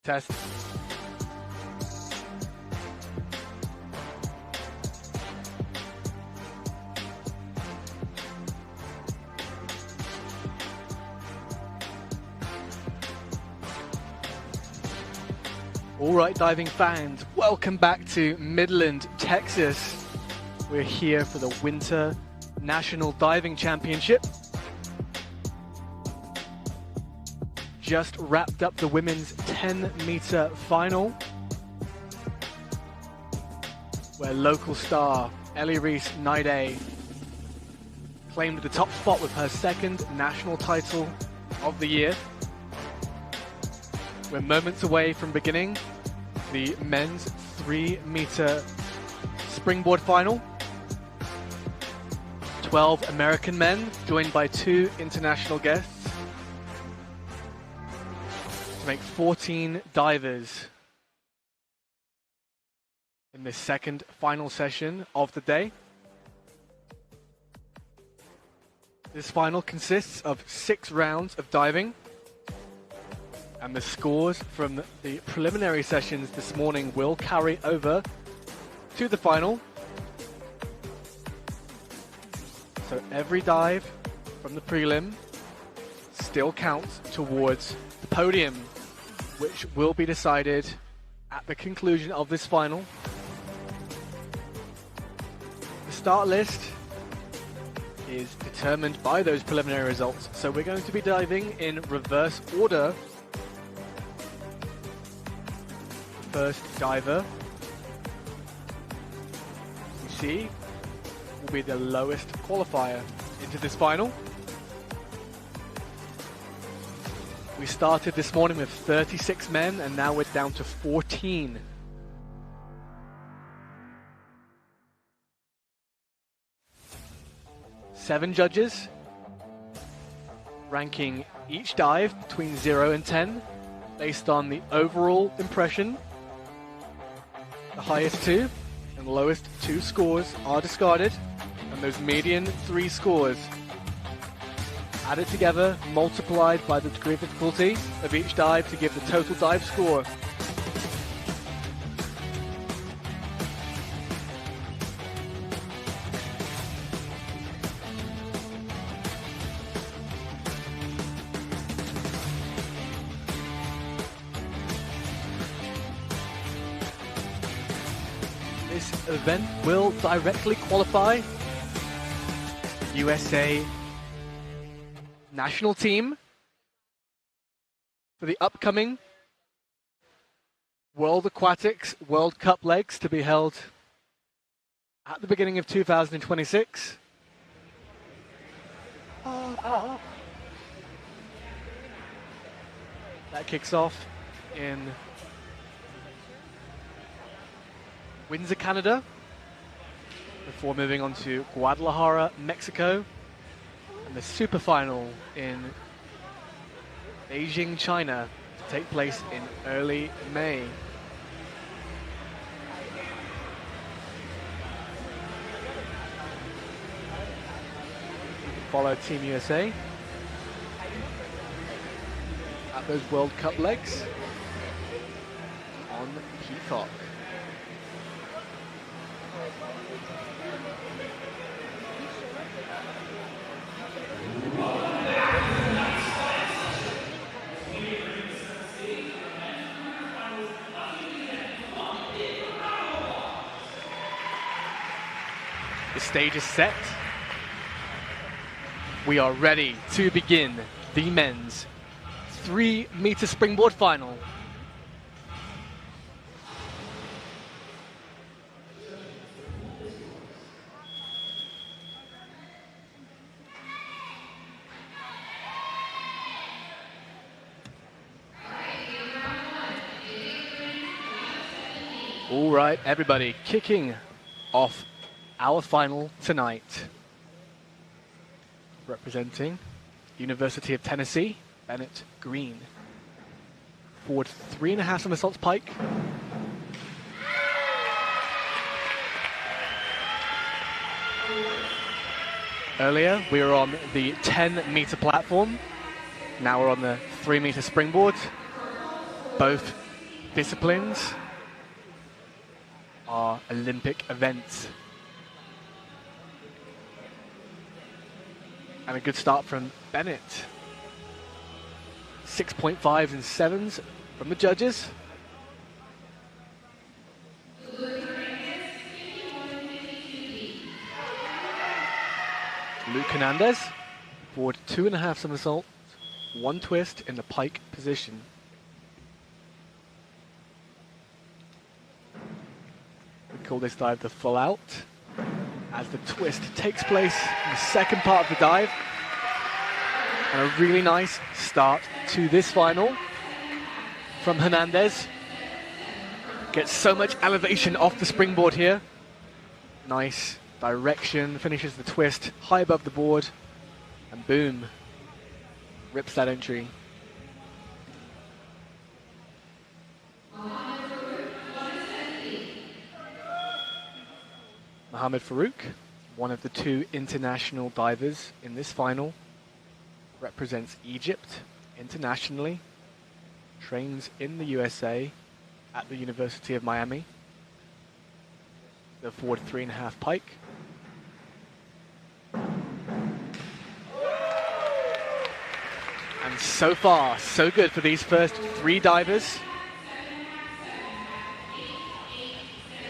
Test. All right, diving fans, welcome back to Midland, Texas. We're here for the Winter National Diving Championship. Just wrapped up the women's 10-meter final, where local star Ellie Reese-Naidoo claimed the top spot with her second national title of the year. We're moments away from beginning the men's 3-meter springboard final. 12 American men, joined by 2 international guests, to make 14 divers in this second final session of the day. This final consists of 6 rounds of diving, and the scores from the preliminary sessions this morning will carry over to the final. So every dive from the prelim still counts towards the podium, which will be decided at the conclusion of this final. The start list is determined by those preliminary results, so we're going to be diving in reverse order. First diver, you see, will be the lowest qualifier into this final. We started this morning with 36 men, and now we're down to 14. Seven judges, ranking each dive between 0 and 10, based on the overall impression. The highest 2 and the lowest 2 scores are discarded, and those median 3 scores added together, multiplied by the degree of difficulty of each dive to give the total dive score. This event will directly qualify the USA national team for the upcoming World Aquatics World Cup legs to be held at the beginning of 2026. That kicks off in Windsor, Canada, before moving on to Guadalajara, Mexico, and the super final in Beijing, China, to take place in early May. Follow Team USA at those World Cup legs on Peacock. The stage is set. We are ready to begin the men's 3-meter springboard final. All right, everybody, kicking off our final tonight. Representing University of Tennessee, Bennett Green. Forward 3.5 somersaults pike. Earlier, we were on the 10-meter platform. Now we're on the 3-meter springboard. Both disciplines are Olympic events. And a good start from Bennett. 6.5s and 7s from the judges. Luke Hernandez, forward 2.5 somersaults, 1 twist in the pike position. We call this dive the full out, as the twist takes place in the second part of the dive. And a really nice start to this final from Hernandez. Gets so much elevation off the springboard here. Nice direction, finishes the twist high above the board, and boom, rips that entry. Mohamed Farouk, one of the 2 international divers in this final, represents Egypt internationally, trains in the USA at the University of Miami. The forward 3.5 pike. And so far, so good for these first 3 divers.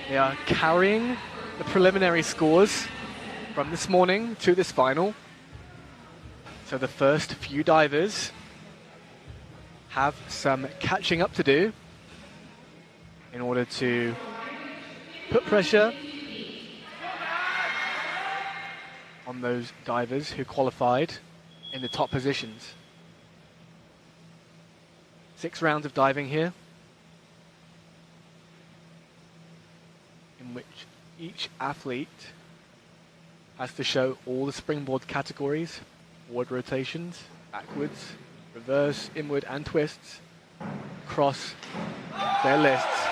They are carrying the preliminary scores from this morning to this final. So the first few divers have some catching up to do in order to put pressure on those divers who qualified in the top positions. 6 rounds of diving here, in which each athlete has to show all the springboard categories, forward rotations, backwards, reverse, inward and twists across their lists.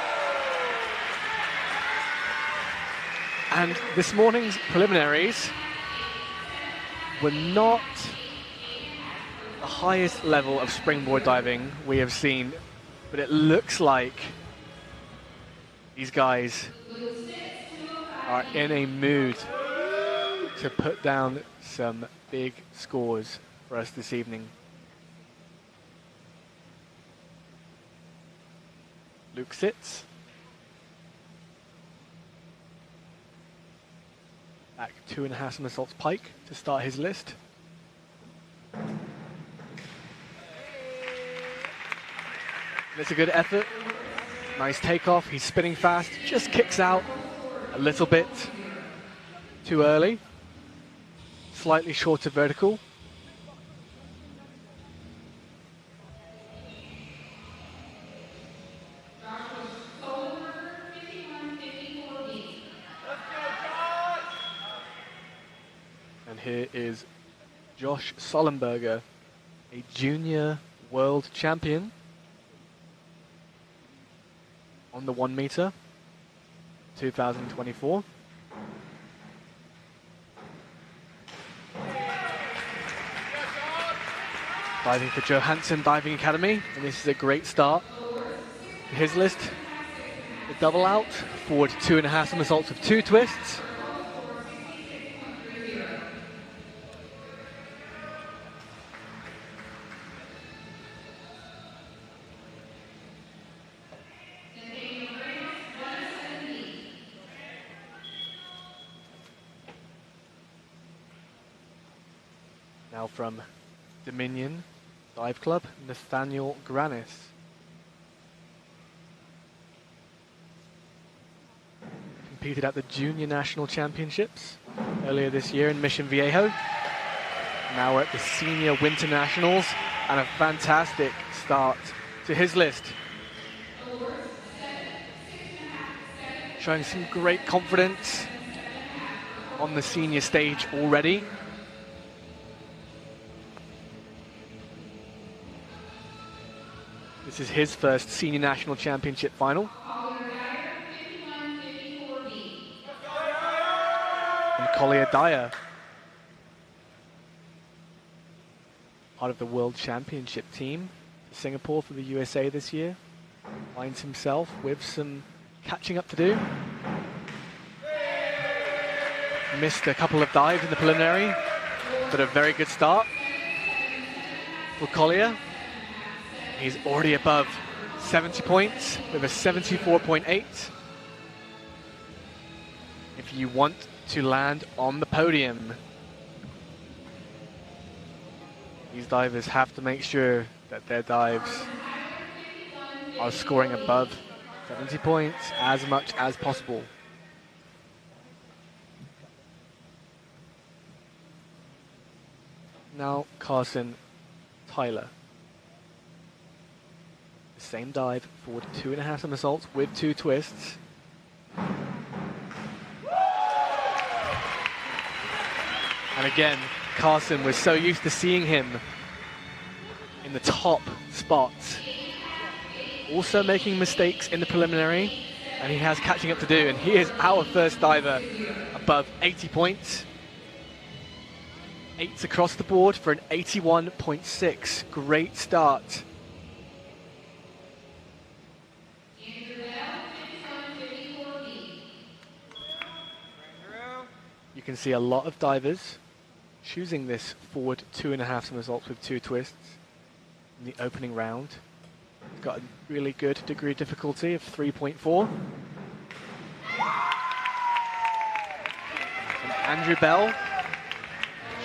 And this morning's preliminaries were not the highest level of springboard diving we have seen, but it looks like these guys are in a mood to put down some big scores for us this evening. Luke sits. Back 2.5 somersaults pike to start his list. It's a good effort. Nice takeoff. He's spinning fast. Just kicks out a little bit too early. Slightly shorter vertical. And here is Josh Sollenberger, a junior world champion on the 1 meter, 2024. Diving for Johansson Diving Academy, and this is a great start to his list. The double out, forward 2.5 somersaults with 2 twists. Now from Dominion Dive Club, Nathaniel Granis. Competed at the Junior National Championships earlier this year in Mission Viejo. Now we're at the Senior Winter Nationals, and a fantastic start to his list. Showing some great confidence on the senior stage already. This is his first Senior National Championship final. And Collier Dyer, part of the World Championship team, Singapore for the USA this year. finds himself with some catching up to do. Missed a couple of dives in the preliminary, but a very good start for Collier. He's already above 70 points with a 74.8. If you want to land on the podium, these divers have to make sure that their dives are scoring above 70 points as much as possible. Now Carson Tyler. The same dive, forward 2.5 somersaults with 2 twists. And again, Carson, we're so used to seeing him in the top spots. Also making mistakes in the preliminary, and he has catching up to do, and he is our first diver above 80 points. 8s across the board for an 81.6. Great start. You can see a lot of divers choosing this forward 2.5 somersaults with 2 twists in the opening round. It's got a really good degree of difficulty of 3.4. And Andrew Bell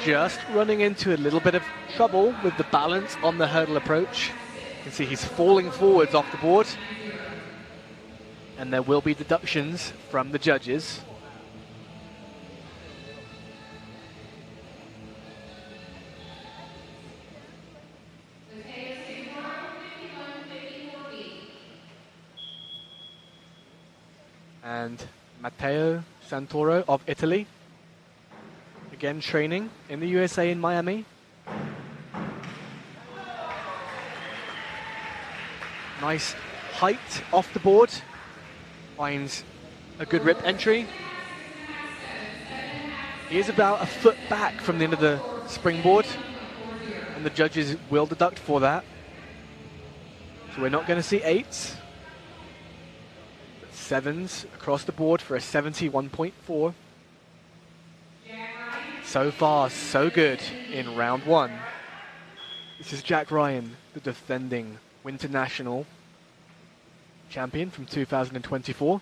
just running into a little bit of trouble with the balance on the hurdle approach. You can see he's falling forwards off the board. And there will be deductions from the judges. And Matteo Santoro of Italy, again training in the USA in Miami. Nice height off the board, finds a good rip entry. He is about a foot back from the end of the springboard, and the judges will deduct for that. So we're not going to see 8s. 7s across the board for a 71.4. So far, so good in round 1. This is Jack Ryan, the defending Winter National champion from 2024.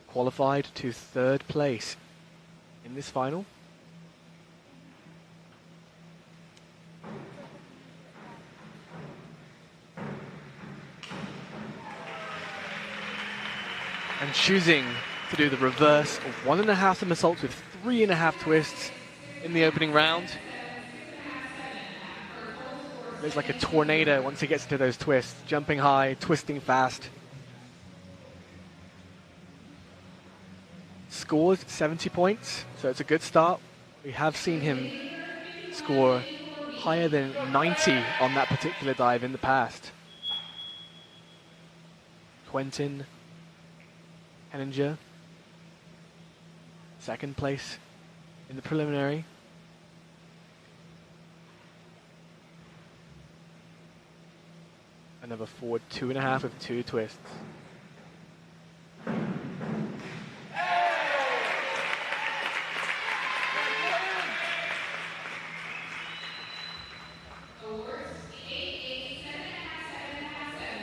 Qualified to 3rd place in this final. And choosing to do the reverse of 1.5 somersaults with 3.5 twists in the opening round. Looks like a tornado once he gets into those twists. Jumping high, twisting fast. Scores 70 points, so it's a good start. We have seen him score higher than 90 on that particular dive in the past. Quentin Henninger, 2nd place in the preliminary. Another forward 2.5 with 2 twists.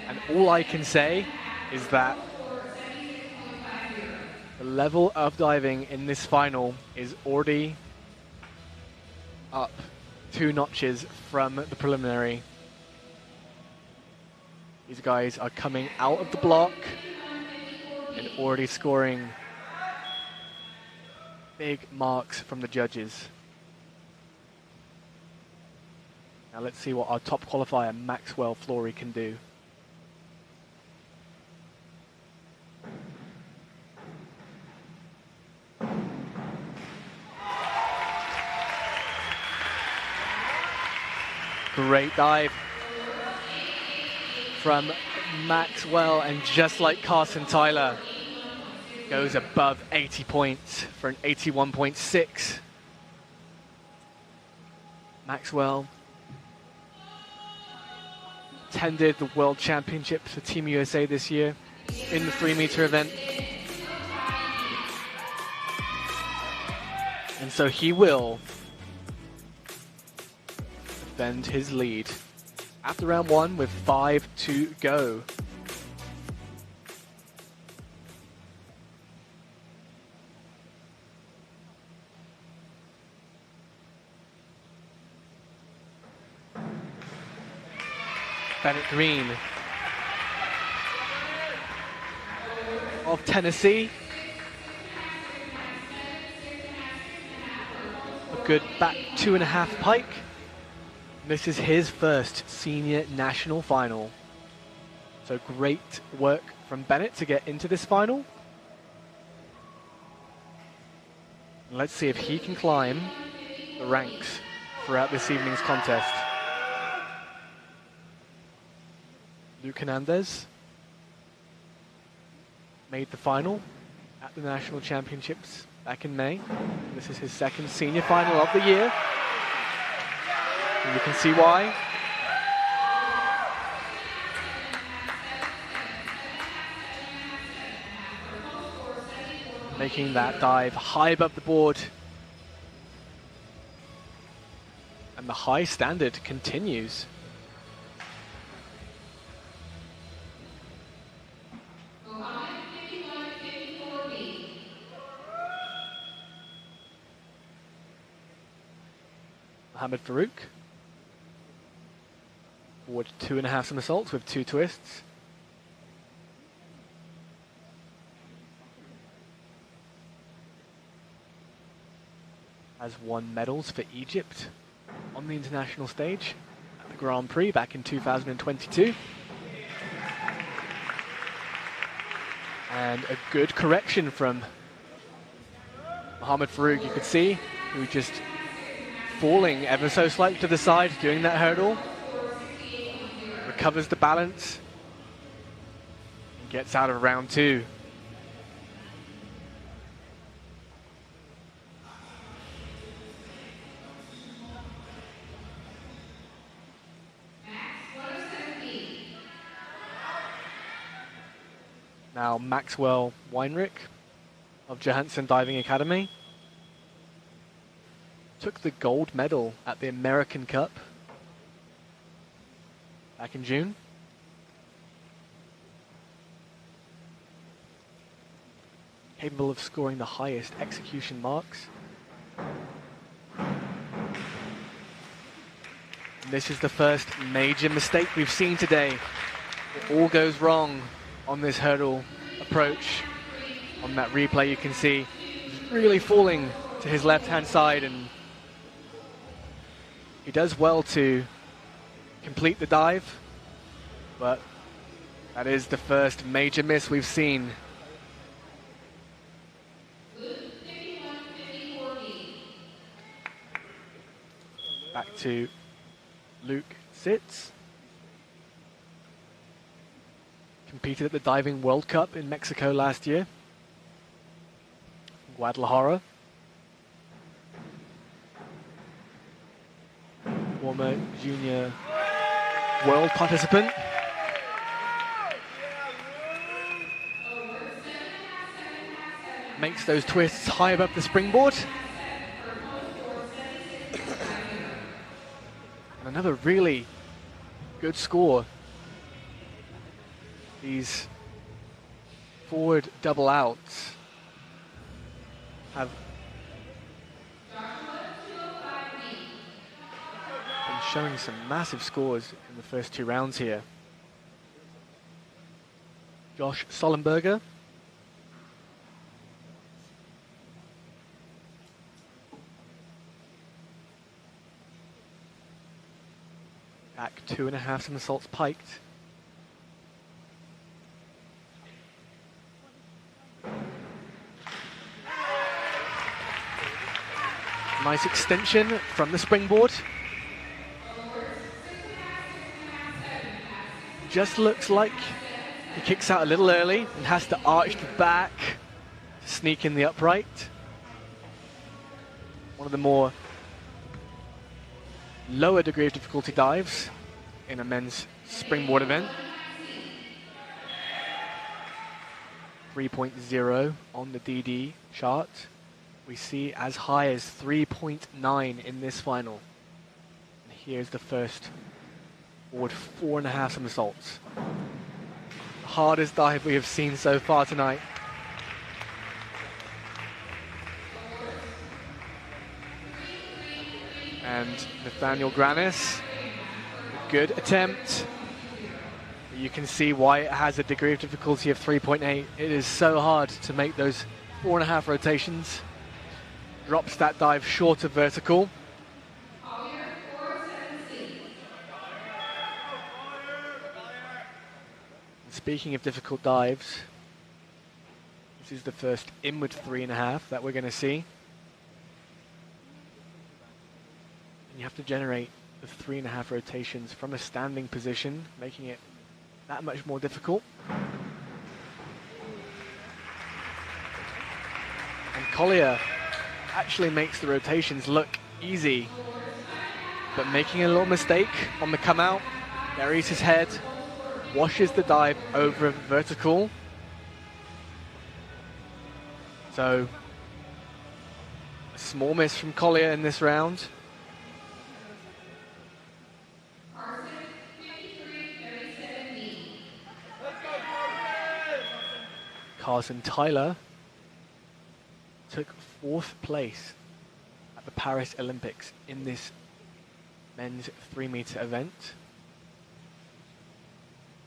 And all I can say is that the level of diving in this final is already up 2 notches from the preliminary. These guys are coming out of the block and already scoring big marks from the judges. Now let's see what our top qualifier, Maxwell Flory, can do. Great dive from Maxwell, and just like Carson Tyler, goes above 80 points for an 81.6. Maxwell attended the World Championships for Team USA this year in the 3-meter event. And so he will defend his lead after round 1 with 5 to go. Bennett Green of Tennessee. A good back 2.5 pike. This is his first senior national final. So great work from Bennett to get into this final. And let's see if he can climb the ranks throughout this evening's contest. Luke Hernandez made the final at the National Championships back in May. This is his second senior final of the year. And you can see why. Making that dive high above the board. And the high standard continues. Mohamed Farouk, forward 2.5 somersaults with 2 twists. Has won medals for Egypt on the international stage at the Grand Prix back in 2022. And a good correction from Mohamed Farouk. You could see he was just falling ever so slightly to the side during that hurdle. Recovers the balance and gets out of round 2. Now Maxwell Weinrich of Johansson Diving Academy took the gold medal at the American Cup back in June. Capable of scoring the highest execution marks. And this is the first major mistake we've seen today. It all goes wrong on this hurdle approach. On that replay you can see he's really falling to his left-hand side, and he does well to complete the dive, but that is the first major miss we've seen. Back to Luke Sitz. Competed at the Diving World Cup in Mexico last year. Guadalajara. Former junior world participant. Makes those twists high above the springboard. And another really good score. These forward double outs have showing some massive scores in the first 2 rounds here. Josh Sollenberger. Back 2.5 somersaults piked. Nice extension from the springboard. Just looks like he kicks out a little early and has to arch the back to sneak in the upright. One of the more lower degree of difficulty dives in a men's springboard event. 3.0 on the DD chart. We see as high as 3.9 in this final. And here's the first forward 4.5 somersaults. The hardest dive we have seen so far tonight. And Nathaniel Granis, good attempt. You can see why it has a degree of difficulty of 3.8. It is so hard to make those 4.5 rotations. Drops that dive short of vertical. Speaking of difficult dives, this is the first inward 3.5 that we're going to see. And you have to generate the 3.5 rotations from a standing position, making it that much more difficult. And Collier actually makes the rotations look easy, but making a little mistake on the come out, buries his head, washes the dive over vertical. So, a small miss from Collier in this round. Carson Tyler took 4th place at the Paris Olympics in this men's 3-meter event.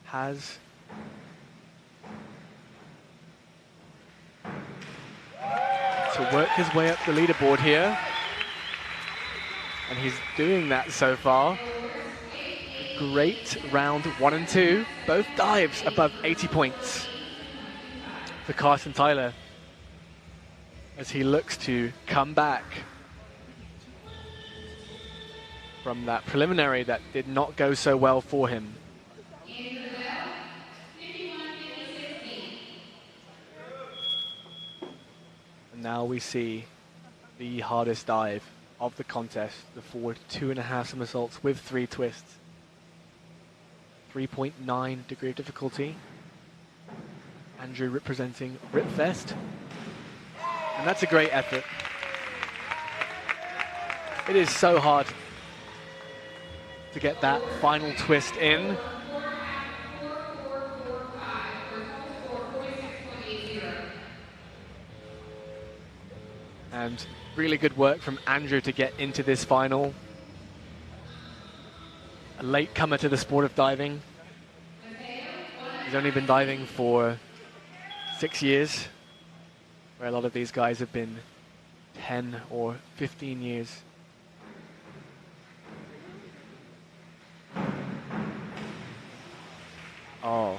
Has to work his way up the leaderboard here, and he's doing that so far. Great round 1 and 2, both dives above 80 points for Carson Tyler as he looks to come back from that preliminary that did not go so well for him. And now we see the hardest dive of the contest, the forward 2.5 somersaults with 3 twists. 3.9 degree of difficulty. Andrew representing Ripfest. And that's a great effort. It is so hard to get that final twist in. And really good work from Andrew to get into this final. A late comer to the sport of diving. He's only been diving for 6 years, where a lot of these guys have been 10 or 15 years. Oh,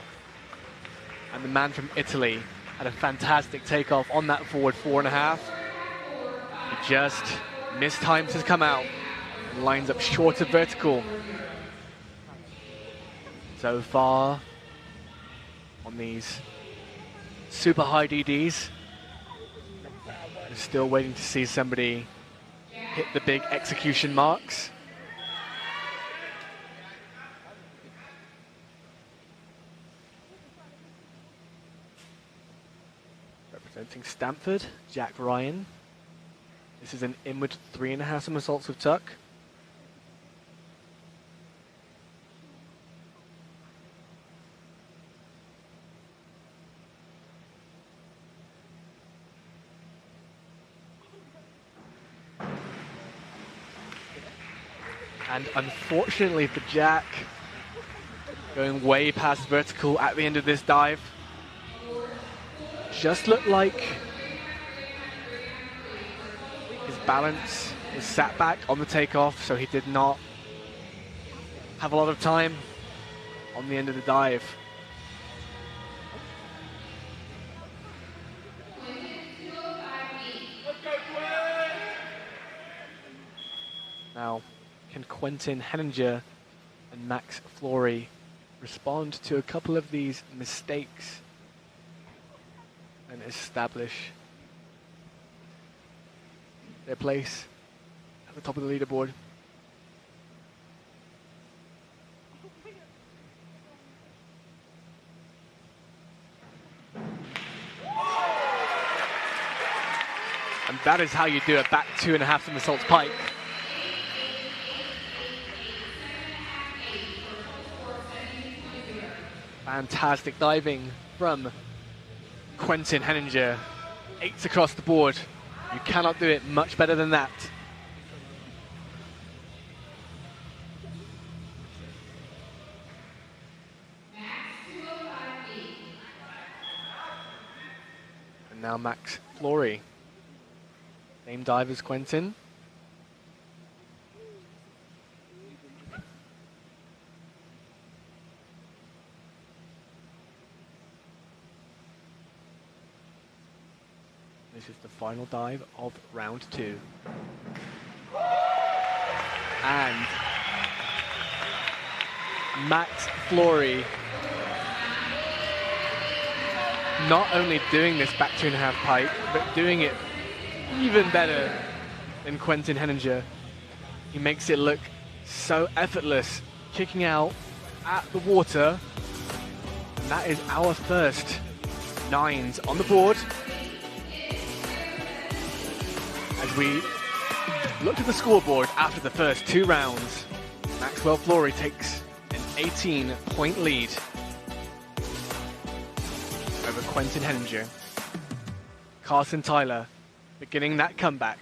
and the man from Italy had a fantastic takeoff on that forward 4.5. He just mistimes his come out and lines up short of vertical. So far on these super high DDs, we're still waiting to see somebody hit the big execution marks. Representing Stanford, Jack Ryan. This is an inward 3.5 somersaults with tuck. And unfortunately for Jack, going way past vertical at the end of this dive, just looked like his balance was sat back on the takeoff, so he did not have a lot of time on the end of the dive. Now, can Quentin Henninger and Max Flory respond to a couple of these mistakes and establish their place at the top of the leaderboard? That is how you do a back 2.5 somersaults pike. Fantastic diving from Quentin Henninger. 8s across the board. You cannot do it much better than that. And now Max Flory. Same dive as Quentin. This is the final dive of round 2. And Max Flory not only doing this back 2.5 pike, but doing it even better than Quentin Henninger. He makes it look so effortless, kicking out at the water. And that is our first 9s on the board. As we look at the scoreboard after the first 2 rounds, Maxwell Flory takes an 18-point lead over Quentin Henninger. Carson Tyler beginning that comeback.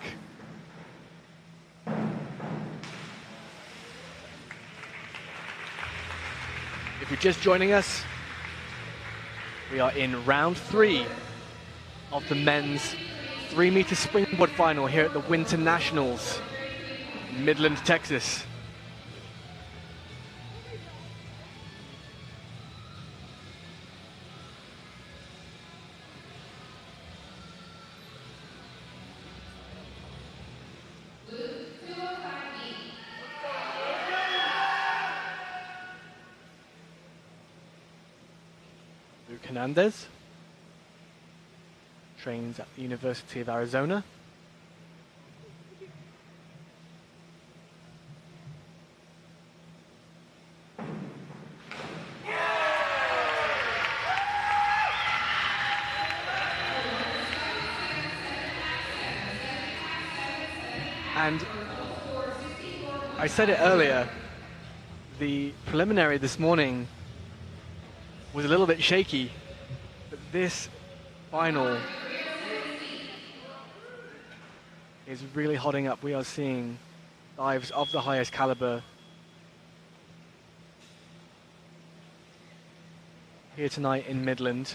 If you're just joining us, we are in round 3 of the men's 3-meter springboard final here at the Winter Nationals in Midland, Texas. Luke Hernandez trains at the University of Arizona. And I said it earlier, the preliminary this morning was a little bit shaky, but this final is really hotting up. We are seeing dives of the highest caliber here tonight in Midland.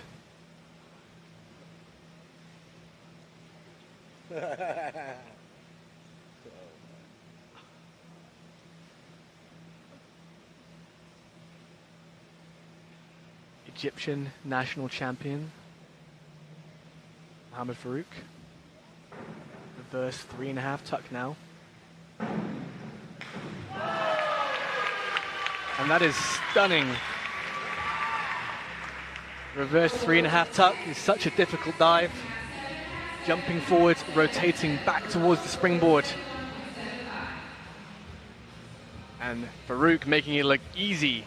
Egyptian national champion Mohamed Farouk. Reverse 3.5 tuck now. And that is stunning. Reverse 3.5 tuck is such a difficult dive. Jumping forwards, rotating back towards the springboard. And Farouk making it look easy.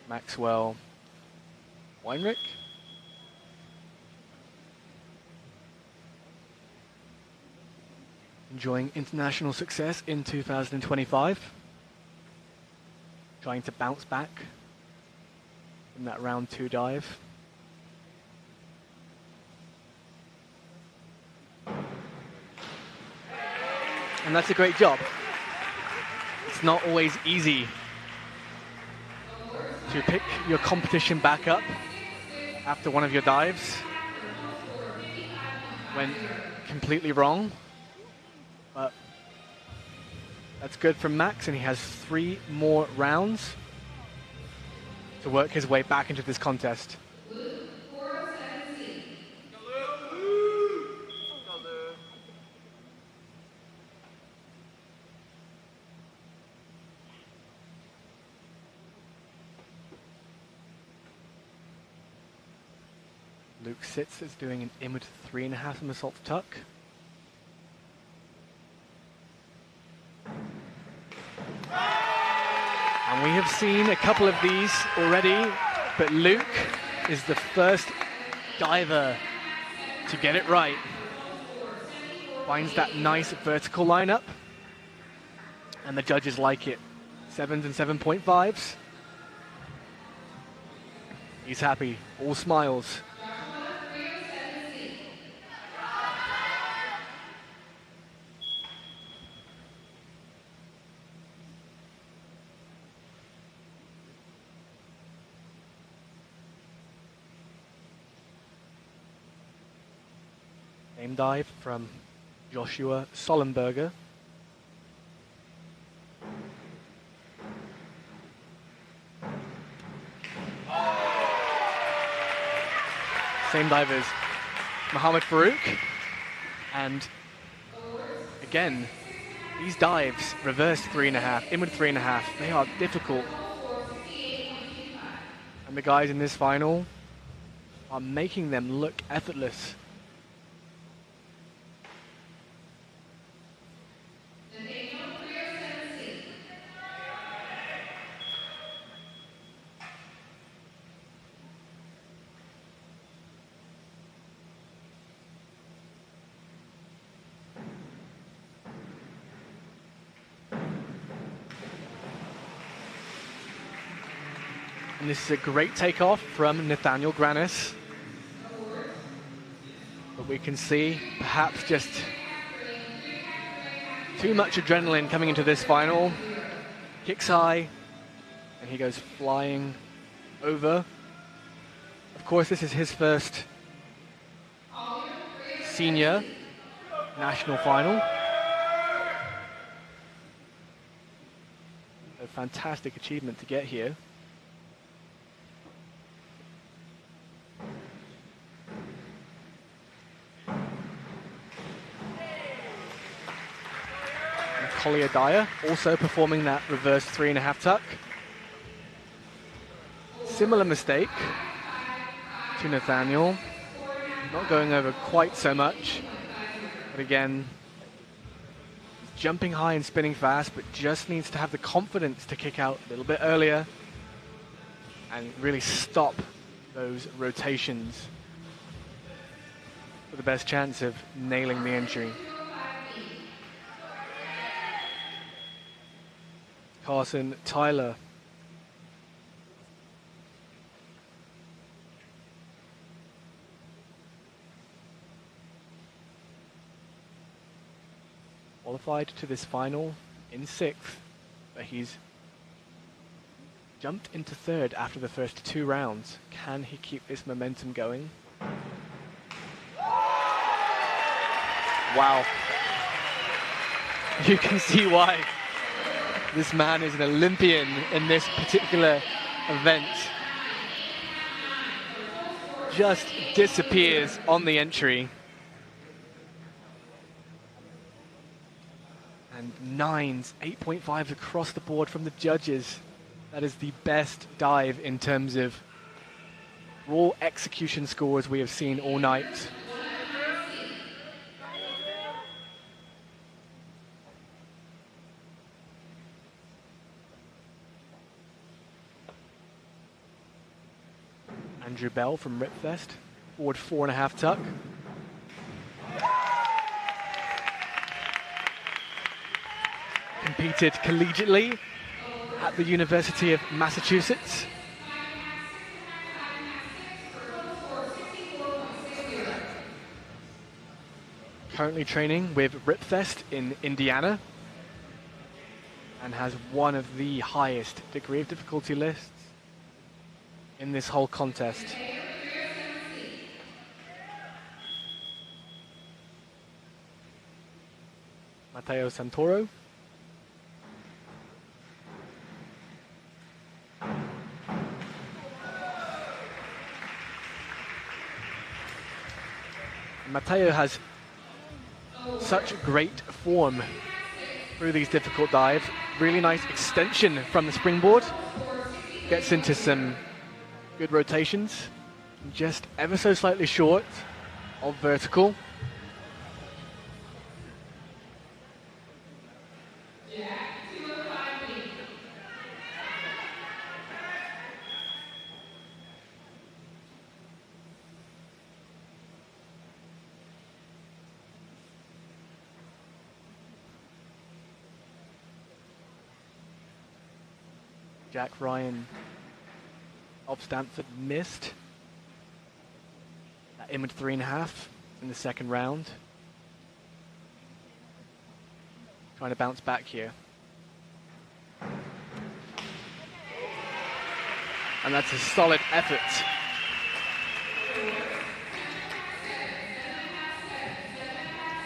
Maxwell Weinrich. Enjoying international success in 2025. Trying to bounce back from that round 2 dive. And that's a great job. It's not always easy to pick your competition back up after one of your dives went completely wrong, but that's good from Max, and he has 3 more rounds to work his way back into this contest. Luke Sitz is doing an inward 3.5 somersault tuck. And We have seen a couple of these already, but Luke is the first diver to get it right. Finds that nice vertical lineup, and the judges like it. 7s and 7.5s. He's happy, all smiles. Aim dive from Joshua Sollenberger. Same dive as Mohammed Farouk. And again, these dives, reverse 3.5, inward 3.5, they are difficult. And the guys in this final are making them look effortless. And this is a great takeoff from Nathaniel Granis. But we can see perhaps just too much adrenaline coming into this final. Kicks high, and he goes flying over. Of course, this is his first senior national final. A fantastic achievement to get here. Collier Dyer also performing that reverse 3.5 tuck. Similar mistake to Nathaniel. Not going over quite so much. But again, jumping high and spinning fast, but just needs to have the confidence to kick out a little bit earlier and really stop those rotations for the best chance of nailing the entry. Carson Tyler. Qualified to this final in 6th, but he's jumped into 3rd after the first 2 rounds. Can he keep this momentum going? Wow. You can see why. This man is an Olympian in this particular event. Just disappears on the entry. And 9s, 8.5s across the board from the judges. That is the best dive in terms of raw execution scores we have seen all night. Andrew Bell from Ripfest, forward 4.5 tuck. Competed collegiately at the University of Massachusetts. Currently training with Ripfest in Indiana and has one of the highest degree of difficulty lists in this whole contest. Matteo Santoro. Matteo has such great form through these difficult dives. Really nice extension from the springboard. Gets into some good rotations. Just ever so slightly short of vertical. Jack Ryan of Stanford missed that image 3.5 in the second round. Trying to bounce back here. And that's a solid effort.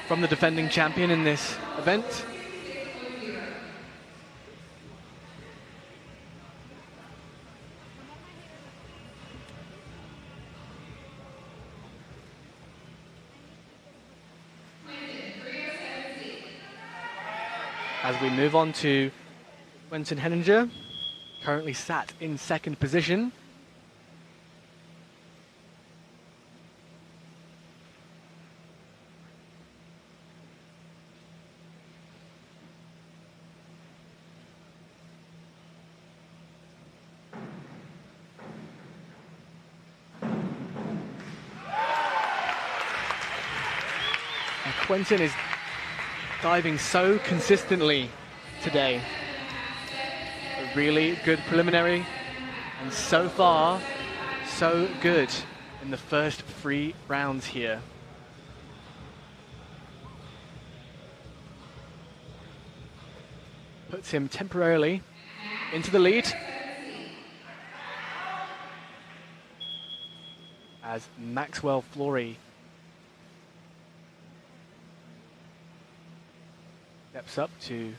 From the defending champion in this event. As we move on to Quentin Henninger, currently sat in second position. And Quentin is diving so consistently today. A really good preliminary, and so far, so good in the first 3 rounds here. Puts him temporarily into the lead. As Maxwell Flory steps up to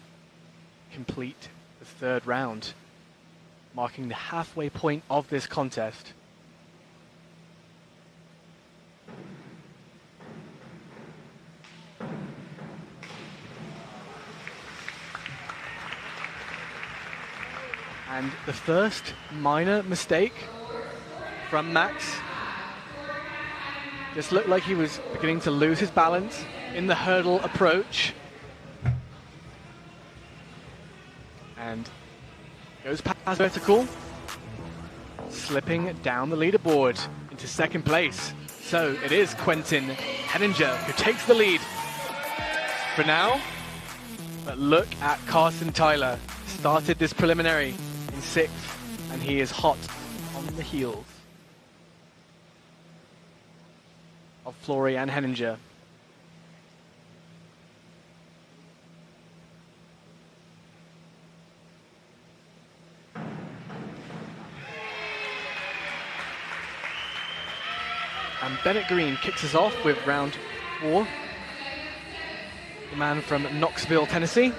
complete the 3rd round, marking the halfway point of this contest. And the first minor mistake from Max just looked like he was beginning to lose his balance in the hurdle approach. And goes past vertical, slipping down the leaderboard into second place. So it is Quentin Henninger who takes the lead for now. But look at Carson Tyler. Started this preliminary in 6th, and he is hot on the heels of Flory and Henninger. And Bennett Green kicks us off with round 4. The man from Knoxville, Tennessee.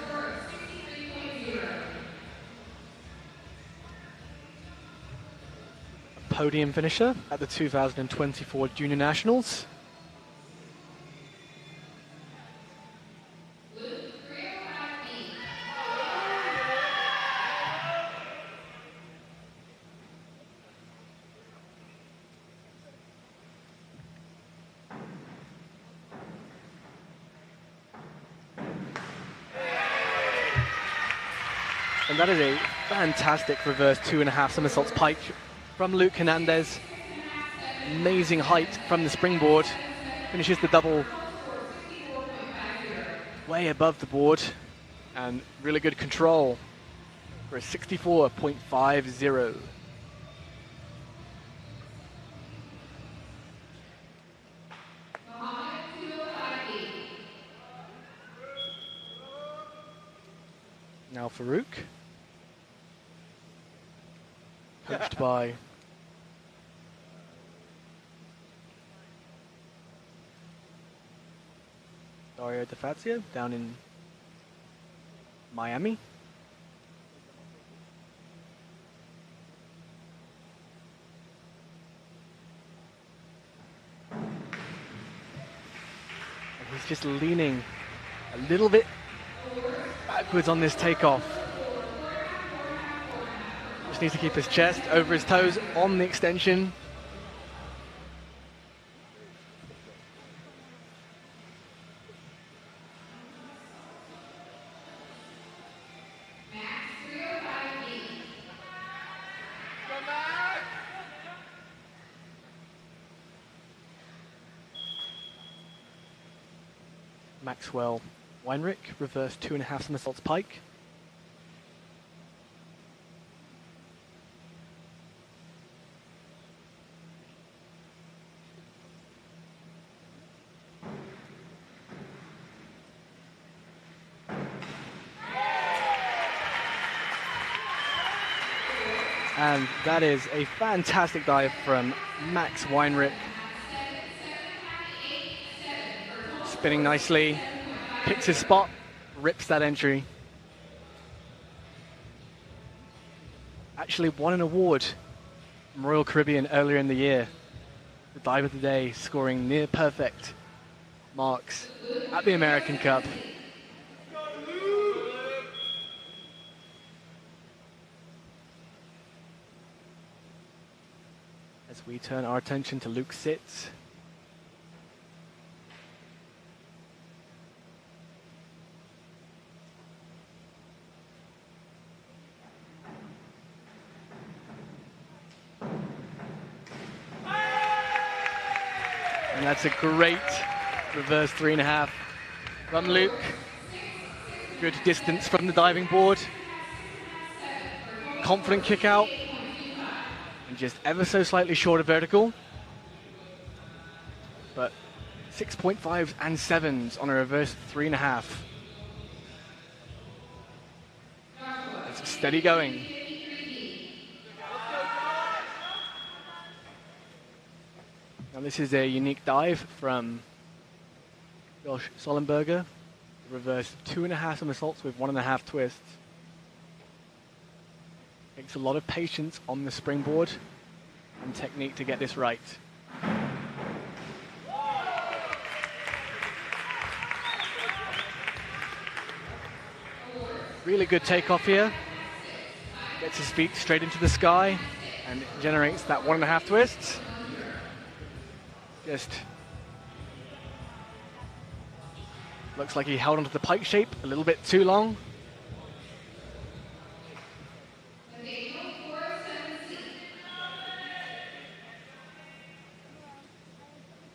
A podium finisher at the 2024 Junior Nationals. And that is a fantastic reverse 2.5 somersaults pike from Luke Hernandez. Amazing height from the springboard. Finishes the double way above the board. And really good control for a 64.50. Now Farouk. Coached by Dario DeFazio down in Miami. And he's just leaning a little bit backwards on this takeoff. Just needs to keep his chest over his toes on the extension. Maxwell Weinrich, reverse 2.5 somersaults pike. And that is a fantastic dive from Max Weinrich. Spinning nicely, picks his spot, rips that entry. Actually won an award from Royal Caribbean earlier in the year. The dive of the day, scoring near perfect marks at the American Cup. As we turn our attention to Luke Sitz. And that's a great reverse 3.5 from Luke. Good distance from the diving board. Confident kick out. And just ever so slightly short of vertical. But 6.5s and 7s on a reverse 3.5. It's steady going. Now this is a unique dive from Josh Sollenberger. Reverse 2.5 somersaults with 1.5 twists. Takes a lot of patience on the springboard and technique to get this right. Really good takeoff here. Gets his feet straight into the sky and generates that 1.5 twists. Just looks like he held onto the pike shape a little bit too long.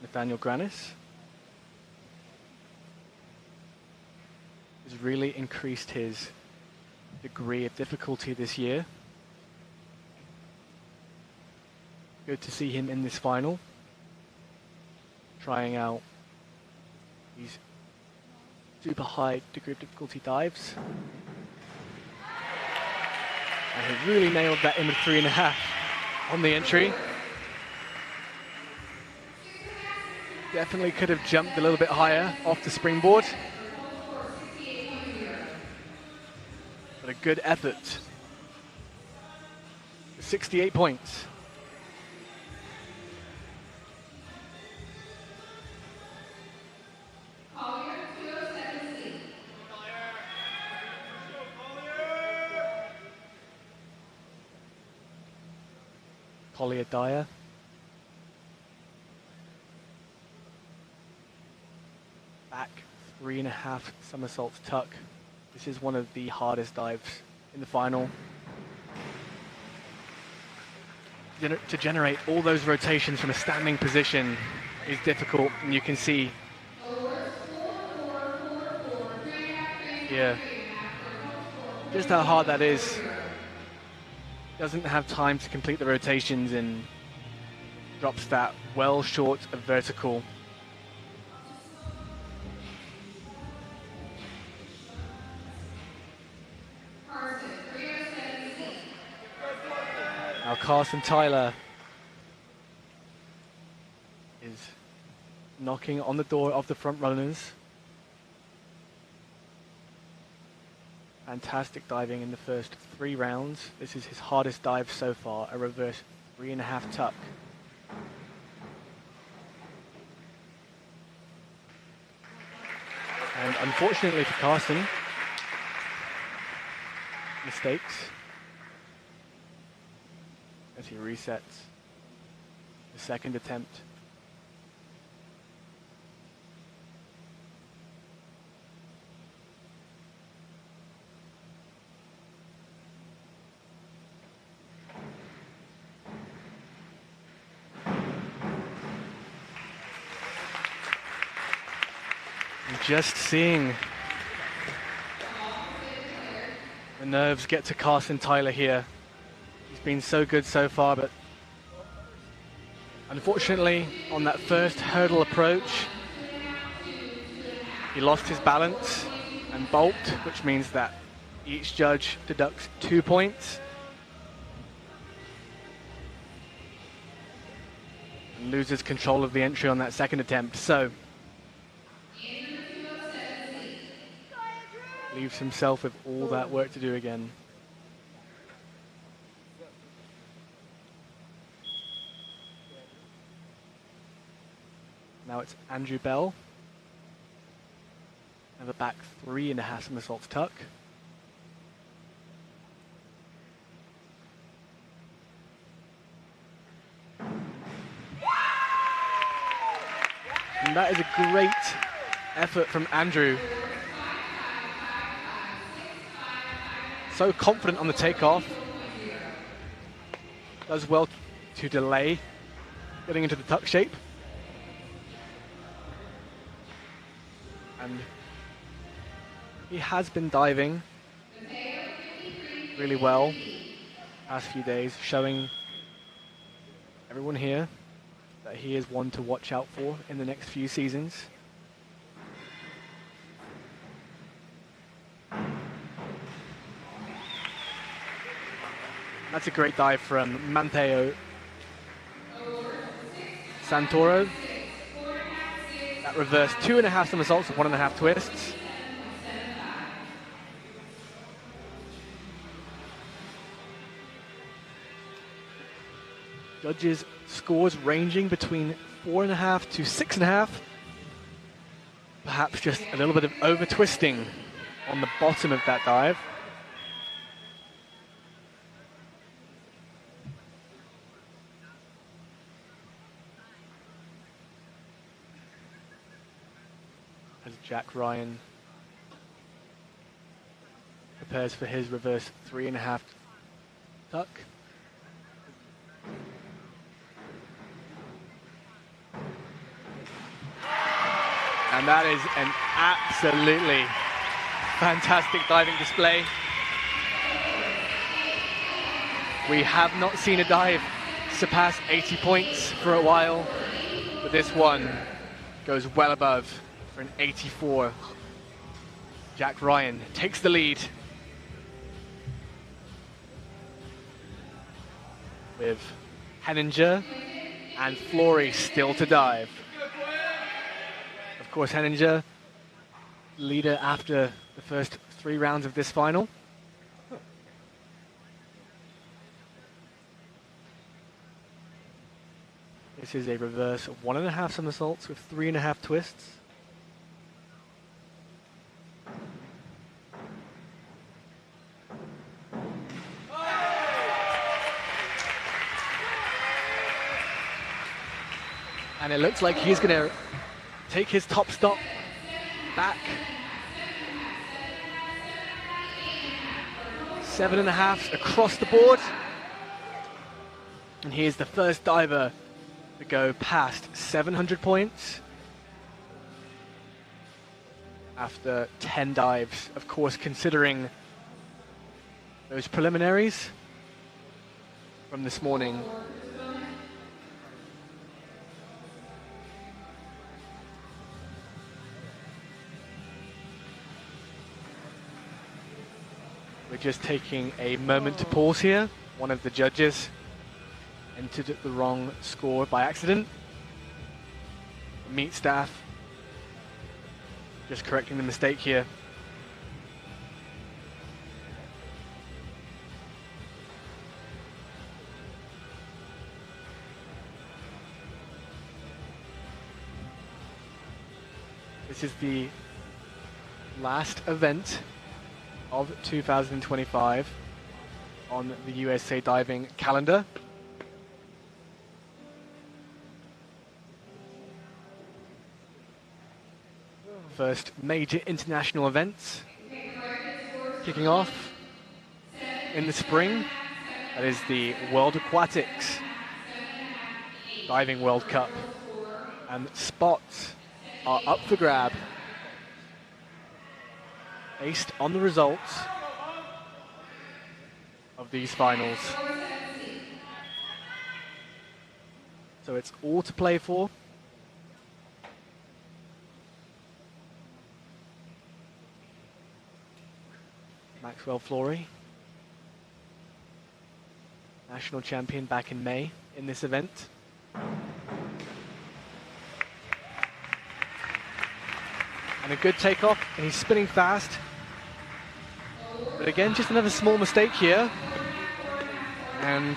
Nathaniel Granis has really increased his degree of difficulty this year. Good to see him in this final, trying out these super high degree of difficulty dives. And he really nailed that in with 3.5 on the entry. Definitely could have jumped a little bit higher off the springboard. But a good effort. 68 points. Collier Dyer. Back 3.5 somersaults tuck. This is one of the hardest dives in the final. To generate all those rotations from a standing position is difficult, and you can see here just how hard that is. Doesn't have time to complete the rotations and drops that well short of vertical. Now Carson Tyler is knocking on the door of the front runners. Fantastic diving in the first 3 rounds. This is his hardest dive so far, a reverse 3.5 tuck. And unfortunately for Carson, mistakes as he resets the second attempt. Just seeing the nerves get to Carson Tyler here. He's been so good so far, but unfortunately on that first hurdle approach, he lost his balance and balked, which means that each judge deducts 2 points. loses control of the entry on that second attempt. So leaves himself with all that work to do again. Now it's Andrew Bell. Have a back 3.5 somersaults tuck. And that is a great effort from Andrew. So confident on the takeoff. Does well to delay getting into the tuck shape. And he has been diving really well past few days, showing everyone here that he is one to watch out for in the next few seasons. That's a great dive from Matteo Santoro. That reverse 2.5 somersaults with 1.5 twists. Judges' scores ranging between 4.5 to 6.5. Perhaps just a little bit of over twisting on the bottom of that dive. As Jack Ryan prepares for his reverse 3.5 tuck. And that is an absolutely fantastic diving display. We have not seen a dive surpass 80 points for a while, but this one goes well above for an 84. Jack Ryan takes the lead with Henninger and Flory still to dive. Of course, Henninger, leader after the first 3 rounds of this final. This is a reverse of 1.5 somersaults with 3.5 twists. And it looks like he's going to take his top stop back. 7.5 across the board. And he is the first diver to go past 700 points after 10 dives. Of course, considering those preliminaries from this morning. We're just taking a moment to pause here. One of the judges entered the wrong score by accident. Meet staff just correcting the mistake here. This is the last event of 2025 on the USA Diving calendar. First major international events kicking off in the spring. That is the World Aquatics Diving World Cup. And spots are up for grab based on the results of these finals. So it's all to play for. Maxwell Flory, national champion back in May in this event. And a good takeoff, and he's spinning fast. But again, just another small mistake here. And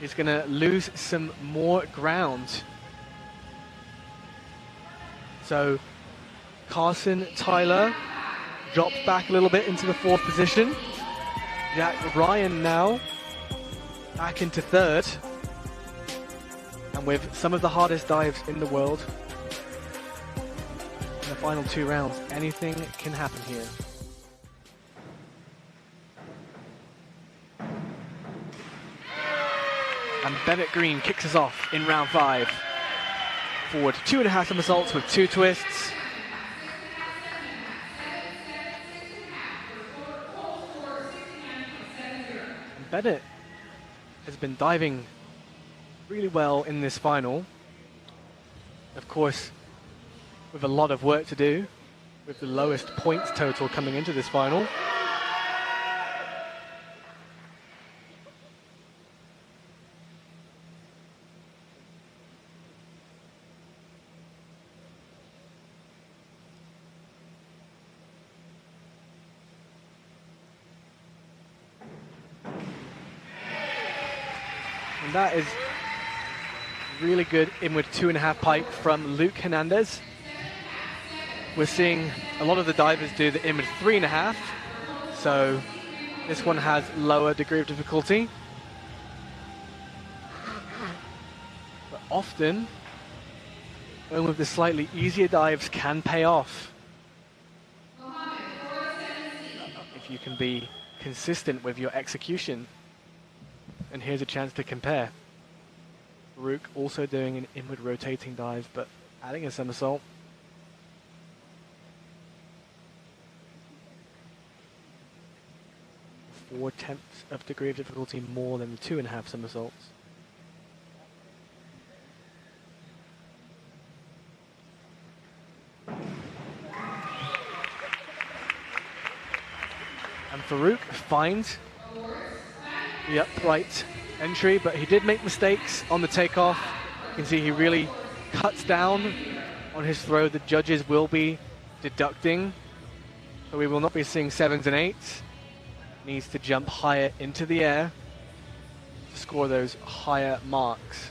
he's going to lose some more ground. So Carson Tyler drops back a little bit into the 4th position. Jack Ryan now back into 3rd. And with some of the hardest dives in the world, in the final 2 rounds, anything can happen here. And Bennett Green kicks us off in round 5. Forward 2.5 somersaults with 2 twists. And Bennett has been diving really well in this final. Of course, with a lot of work to do, with the lowest points total coming into this final. And that is really good inward 2.5 pike from Luke Hernandez. We're seeing a lot of the divers do the inward 3.5, so this one has lower degree of difficulty. But often, going with the slightly easier dives can pay off. If you can be consistent with your execution. And here's a chance to compare. Farouk also doing an inward rotating dive, but adding a somersault. Four tenths of degree of difficulty more than the 2.5 somersaults. And Farouk finds the upright entry, but he did make mistakes on the takeoff. You can see he really cuts down on his throw. The judges will be deducting, so we will not be seeing 7s and 8s. Needs to jump higher into the air to score those higher marks.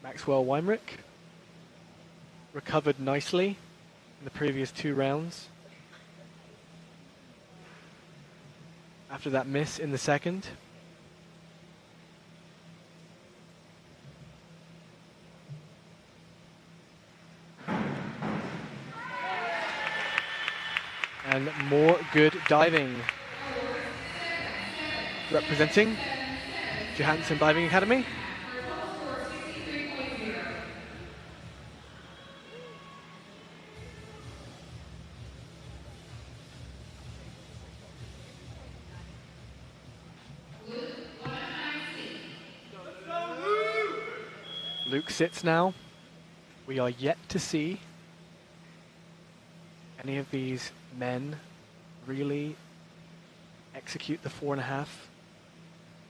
Maxwell Weinrich recovered nicely in the previous 2 rounds. After that miss in the second. And more good diving. Representing Johansson Diving Academy. Luke sits now. We are yet to see any of these men really execute the 4.5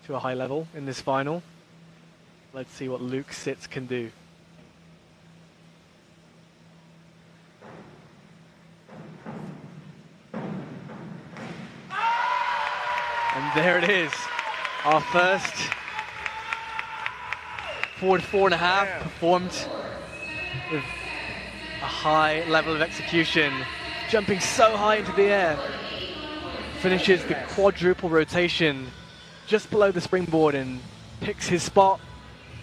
to a high level in this final. Let's see what Luke Sitz can do. And there it is, our first forward 4.5 performed with a high level of execution, jumping so high into the air. Finishes the quadruple rotation just below the springboard and picks his spot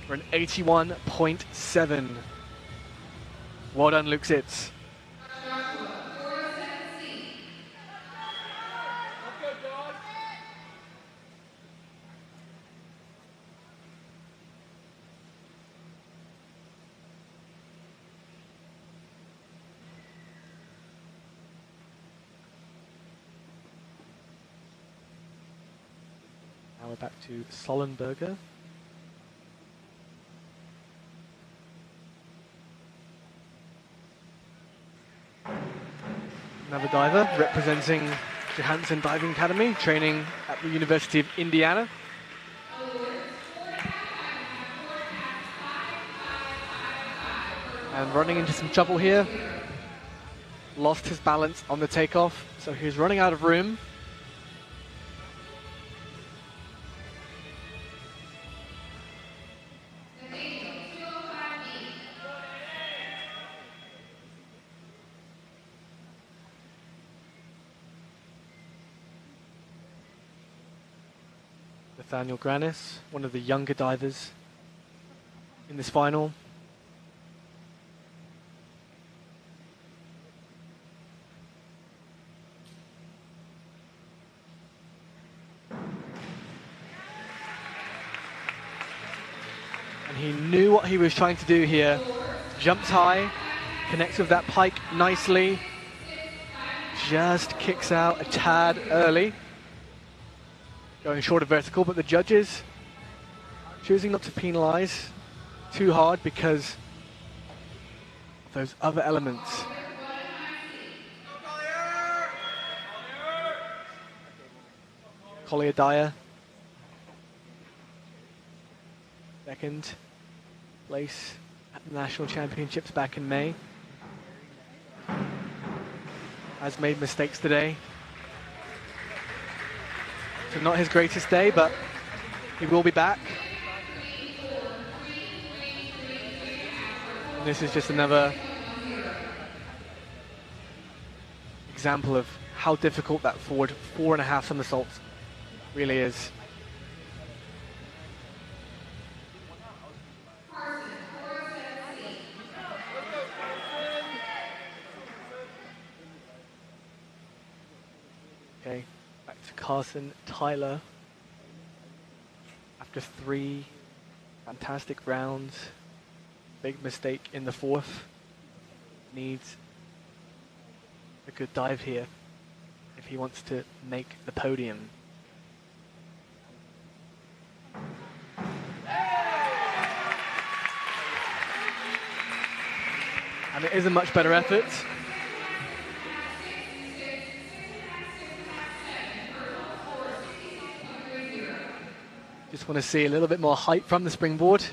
for an 81.7. Well done, Luke Sitz. Now we're back to Sollenberger. Another diver representing Johansen Diving Academy, training at the University of Indiana. And running into some trouble here. Lost his balance on the takeoff, so he's running out of room. Nathaniel Granis, one of the younger divers in this final. And he knew what he was trying to do here. Jumps high, connects with that pike nicely, just kicks out a tad early. Going short of vertical, but the judges choosing not to penalize too hard because of those other elements. Collier Dyer, second place at the National Championships back in May. Has made mistakes today. So not his greatest day, but he will be back. And this is just another example of how difficult that forward 4.5 somersaults really is. Okay. Back to Carson Tyler. After 3 fantastic rounds, big mistake in the 4th. Needs a good dive here if he wants to make the podium. And it is a much better effort. Just want to see a little bit more height from the springboard.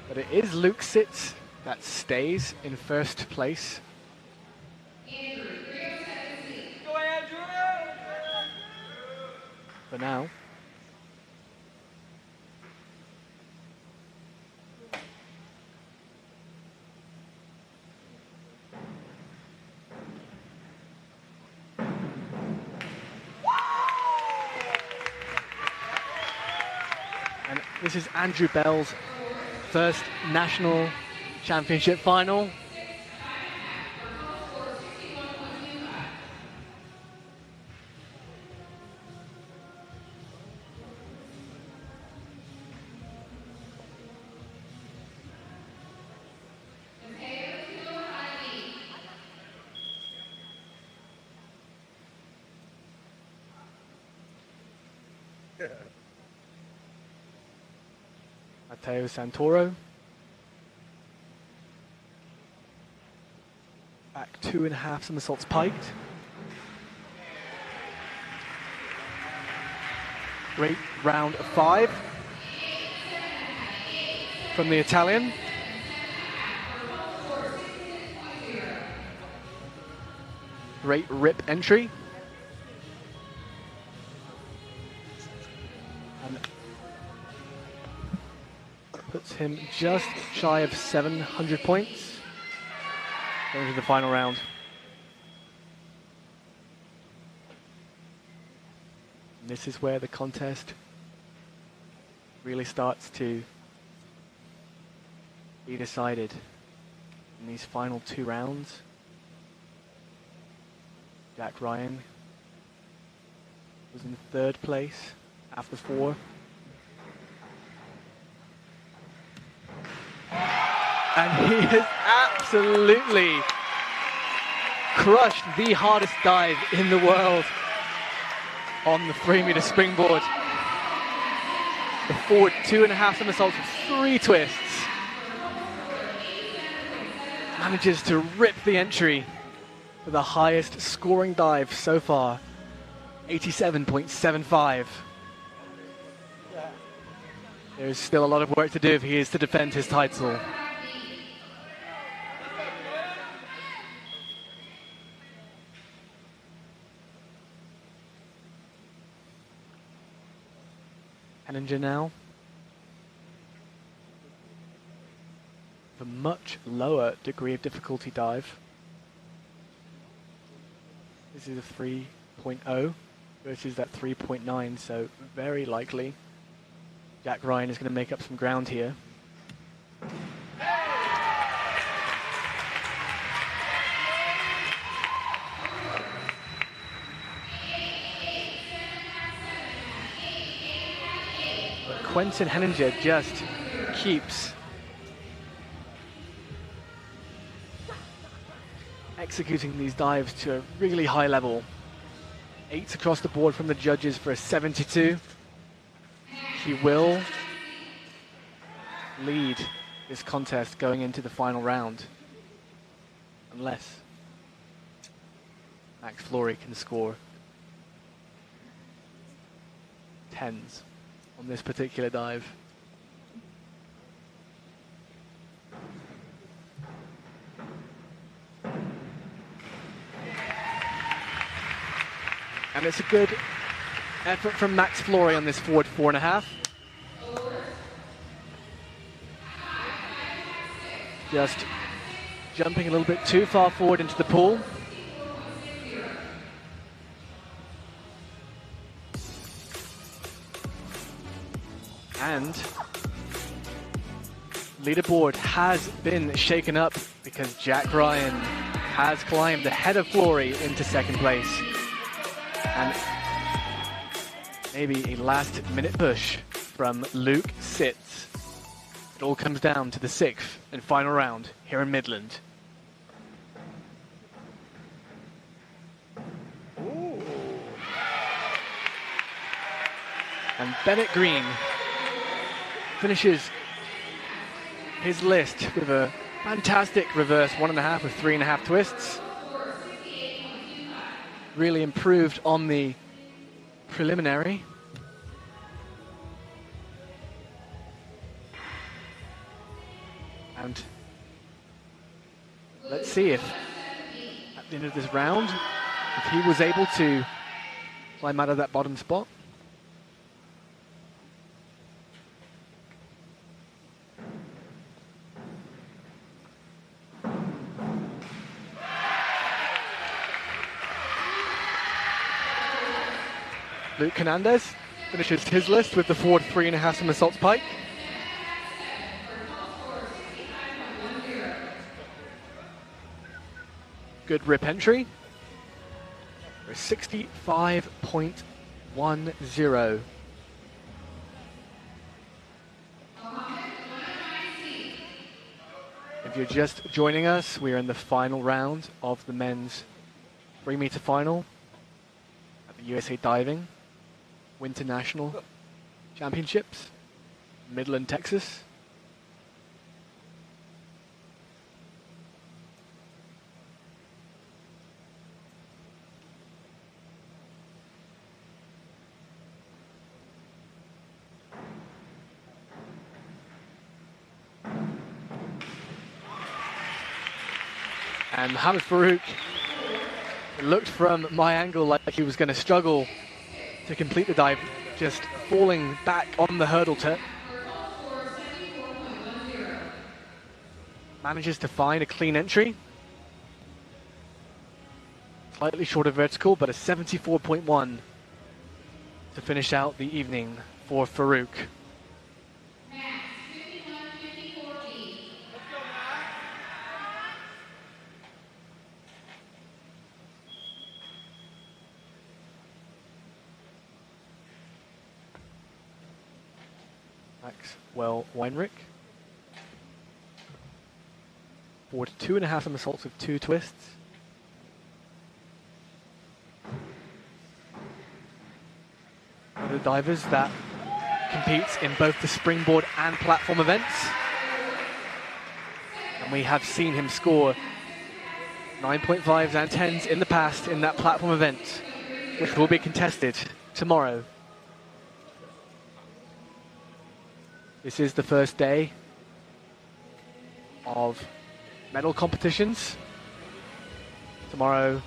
But it is Luke Sitz that stays in first place. For now. This is Andrew Bell's first national championship final. Matteo Santoro. Back 2.5 somersaults piked. Great round of 5 from the Italian. Great rip entry. And puts him just shy of 700 points going to the final round. And this is where the contest really starts to be decided in these final 2 rounds. Jack Ryan was in 3rd place after 4. And he has absolutely crushed the hardest dive in the world on the 3-meter springboard. The forward 2.5 somersaults with 3 twists. manages to rip the entry for the highest scoring dive so far, 87.75. There's still a lot of work to do if he is to defend his title. Henninger now. A much lower degree of difficulty dive. This is a 3.0 versus that 3.9, so very likely Jack Ryan is going to make up some ground here. But Quentin Henninger just keeps executing these dives to a really high level. 8s across the board from the judges for a 72. He will lead this contest going into the final round, unless Max Flory can score 10s on this particular dive. And it's a good effort from Max Flory on this forward 4.5. Just jumping a little bit too far forward into the pool. And leaderboard has been shaken up because Jack Ryan has climbed ahead of Flory into second place. And maybe a last-minute push from Luke Sitz. It all comes down to the 6th and final round here in Midland. Ooh. And Bennett Green finishes his list with a fantastic reverse 1.5 with 3.5 twists. Really improved on the preliminary. And let's see if at the end of this round, if he was able to climb out of that bottom spot. Luke Hernandez finishes his list with the forward 3.5 somersaults pike. Good rip entry. For 65.10. If you're just joining us, we are in the final round of the men's 3-meter final at the USA Diving Winter National Championships, Midland, Texas. And Mohamed Farouk looked from my angle like he was going to struggle to complete the dive, just falling back on the hurdle tip. Manages to find a clean entry. Slightly shorter vertical, but a 74.1 to finish out the evening for Farouk. Maxwell Weinrich. Forward 2.5 somersaults with 2 twists. One of the divers that competes in both the springboard and platform events. And we have seen him score 9.5s and 10s in the past in that platform event, which will be contested tomorrow. This is the first day of medal competitions. Tomorrow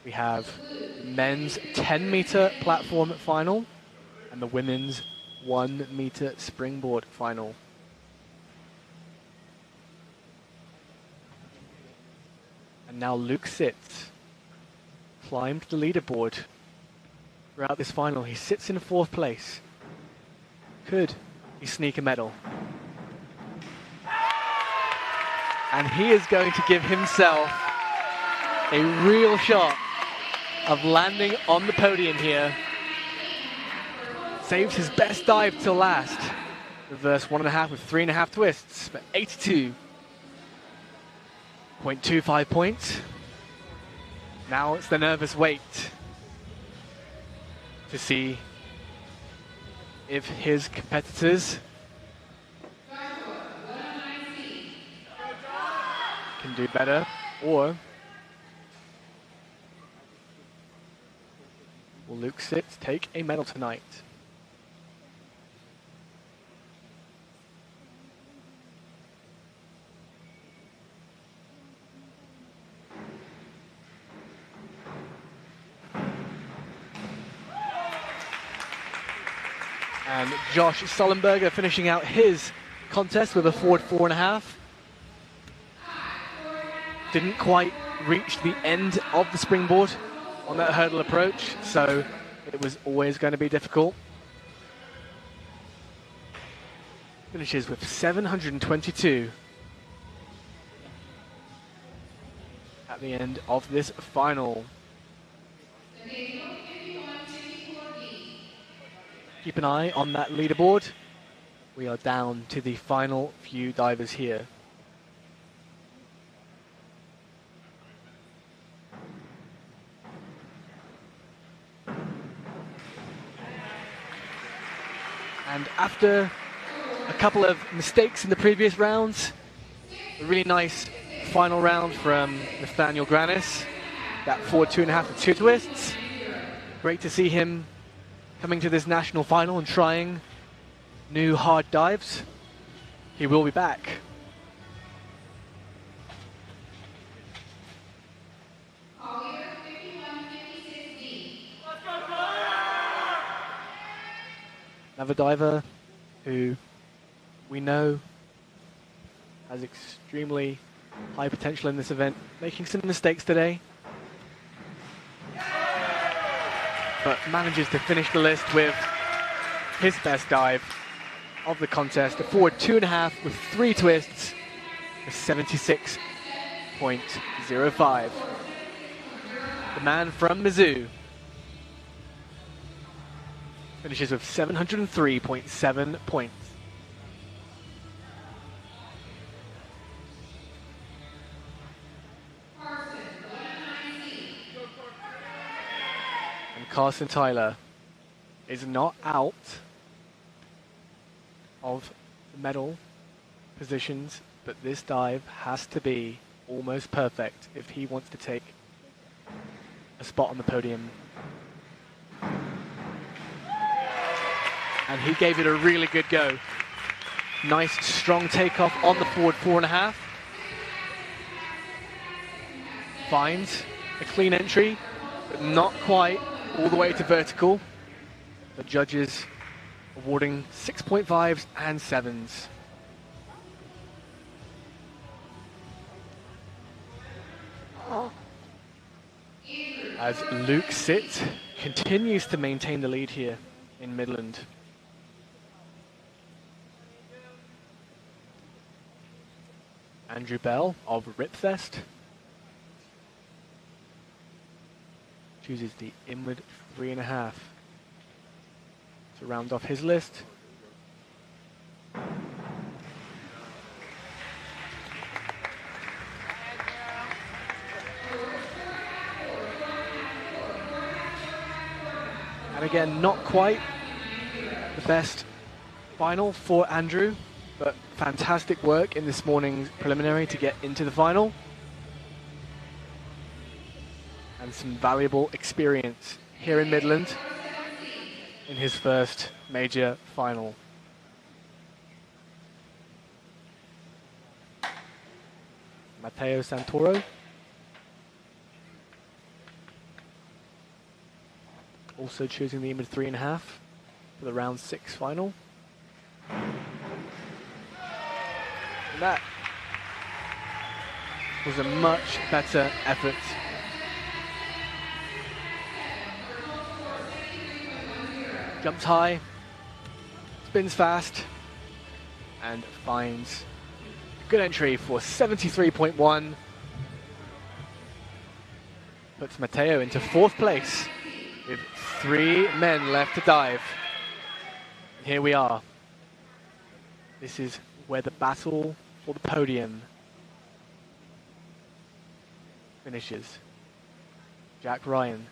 we have the men's 10-meter platform final and the women's 1-meter springboard final. And now Luke Sitz climbed the leaderboard throughout this final. He sits in 4th place. Could he sneak a medal? And he is going to give himself a real shot of landing on the podium here. Saves his best dive till last. Reverse 1.5 with 3.5 twists for 82.25 points. Now it's the nervous wait to see if his competitors can do better, or will Luke Sitz take a medal tonight? And Josh Sullenberger finishing out his contest with a forward 4.5. Didn't quite reach the end of the springboard on that hurdle approach, so it was always going to be difficult. Finishes with 722 at the end of this final. Keep an eye on that leaderboard. We are down to the final few divers here. And after a couple of mistakes in the previous rounds, a really nice final round from Nathaniel Granis. That forward 2.5 with 2 twists. Great to see him coming to this national final and trying new hard dives. He will be back. Another diver who we know has extremely high potential in this event, making some mistakes today, but manages to finish the list with his best dive of the contest, a forward 2.5 with 3 twists, a 76.05. The man from Mizzou finishes with 703.7 points. And Carson Tyler is not out of the medal positions, but this dive has to be almost perfect if he wants to take a spot on the podium. And he gave it a really good go. Nice strong takeoff on the forward 4.5. Finds a clean entry, but not quite all the way to vertical. The judges awarding 6.5s and 7s. As Luke Sitz continues to maintain the lead here in Midland. Andrew Bell of Ripfest chooses the inward 3.5 to round off his list. And again, not quite the best final for Andrew. but fantastic work in this morning's preliminary to get into the final. And some valuable experience here in Midland in his first major final. Matteo Santoro. Also choosing the image 3.5 for the round 6 final. And that was a much better effort. Jumps high, spins fast, and finds a good entry for 73.1. Puts Matteo into 4th place with 3 men left to dive. And here we are. This is where the battle for the podium finishes. Jack Ryan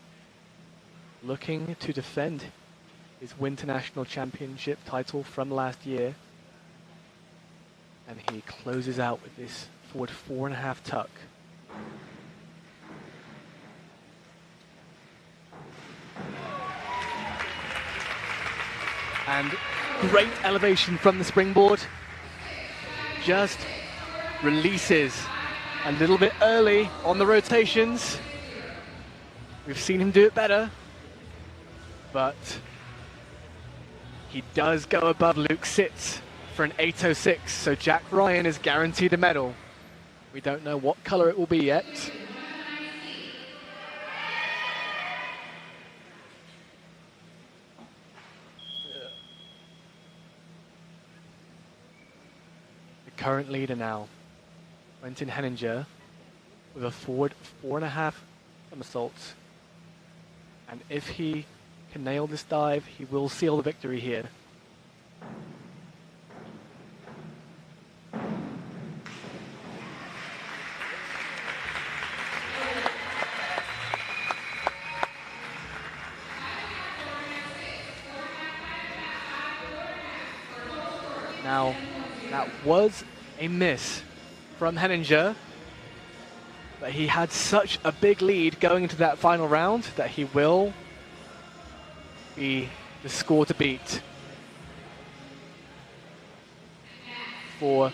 looking to defend his Winter National Championship title from last year. And he closes out with this forward 4.5 tuck. And great elevation from the springboard. Just releases a little bit early on the rotations. We've seen him do it better, but he does go above Luke Sitz for an 806, so Jack Ryan is guaranteed a medal. We don't know what color it will be yet. The current leader now, Quentin Henninger, with a forward 4.5 somersaults. And if he can nail this dive, he will seal the victory here. Now, that was a miss from Henninger, but he had such a big lead going into that final round that he will be the score to beat for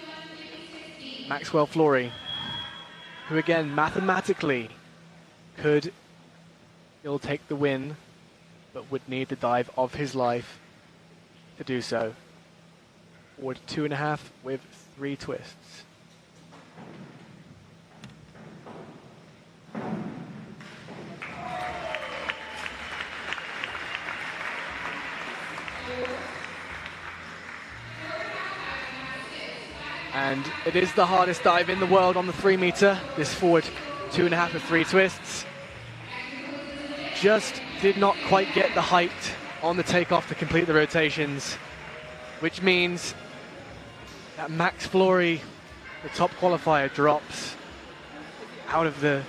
Maxwell Flory, who again mathematically could still take the win, but would need the dive of his life to do so. Forward 2.5 with 3 twists. And it is the hardest dive in the world on the 3 meter, this forward 2.5 with 3 twists. Just did not quite get the height on the takeoff to complete the rotations, which means that Max Flory, the top qualifier, drops out of the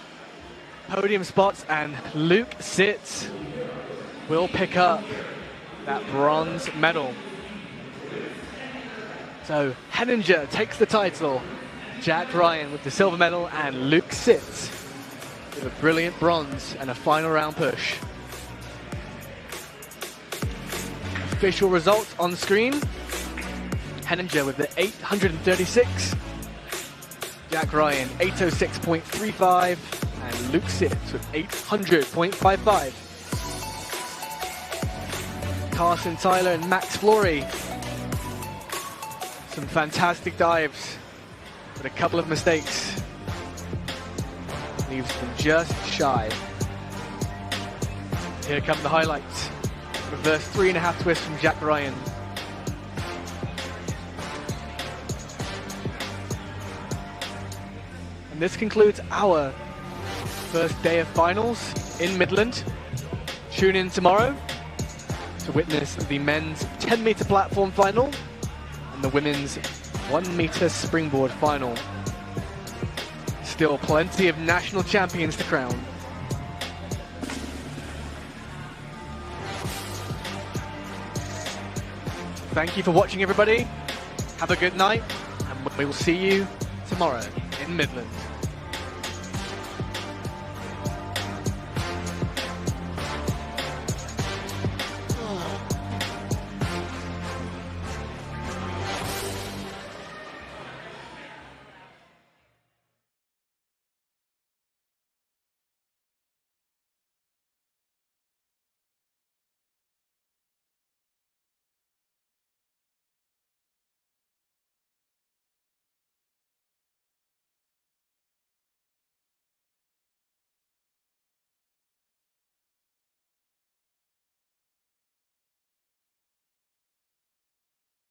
podium spots, and Luke Sitz will pick up that bronze medal. So Henninger takes the title, Jack Ryan with the silver medal, and Luke Sitz with a brilliant bronze and a final round push. Official results on screen. Henninger with the 836, Jack Ryan 806.35, and Luke Sitz with 800.55. Carson Tyler and Max Flory, some fantastic dives, but a couple of mistakes leaves them just shy. Here come the highlights. Reverse 3.5 twist from Jack Ryan. And this concludes our first day of finals in Midland. Tune in tomorrow to witness the men's 10 meter platform final and the women's 1 meter springboard final. Still plenty of national champions to crown. Thank you for watching, everybody. Have a good night, and we will see you tomorrow in Midland.